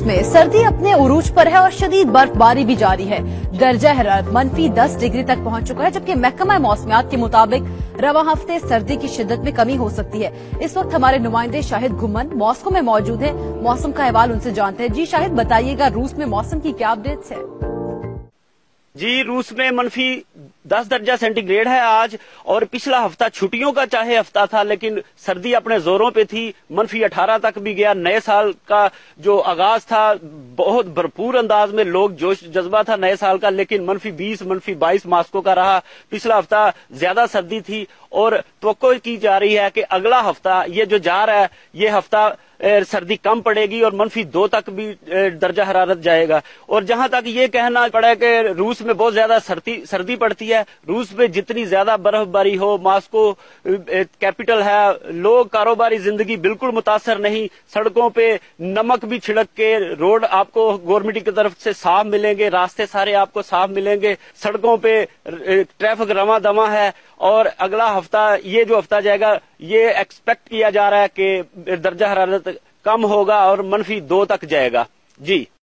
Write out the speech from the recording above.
में सर्दी अपने उरूज पर है और शदीद बर्फबारी भी जारी है। दर्जा हरारत -10 डिग्री तक पहुंच चुका है, जबकि महकमा मौसमियात के मुताबिक रवा हफ्ते सर्दी की शिद्दत में कमी हो सकती है। इस वक्त हमारे नुमाइंदे शाहिद घुमन मॉस्को में मौजूद हैं। मौसम का अहवाल उनसे जानते हैं। जी शाहिद, बताइएगा रूस में मौसम की क्या अपडेट्स है? जी, रूस में -10 दर्जा सेंटीग्रेड है आज, और पिछला हफ्ता छुट्टियों का चाहे हफ्ता था, लेकिन सर्दी अपने जोरों पे थी। -18 तक भी गया। नए साल का जो आगाज था बहुत भरपूर अंदाज में लोग जोश जज्बा था नए साल का, लेकिन -20 -22 मॉस्को का रहा। पिछला हफ्ता ज्यादा सर्दी थी और तवक्को की जा रही है कि अगला हफ्ता ये जो जा रहा है ये हफ्ता सर्दी कम पड़ेगी और -2 तक भी दर्जा हरारत जाएगा। और जहां तक ये कहना पड़ा कि रूस में बहुत ज्यादा सर्दी पड़ती है, रूस में जितनी ज्यादा बर्फबारी हो, मॉस्को कैपिटल है, लोग कारोबारी जिंदगी बिल्कुल मुतासर नहीं। सड़कों पे नमक भी छिड़क के रोड आपको गवर्नमेंट की तरफ से साफ मिलेंगे, रास्ते सारे आपको साफ मिलेंगे, सड़कों पे ट्रैफिक रवा दवा है। और अगला हफ्ता ये जो हफ्ता जाएगा ये एक्सपेक्ट किया जा रहा है कि दर्जा हरारत कम होगा और -2 तक जाएगा। जी।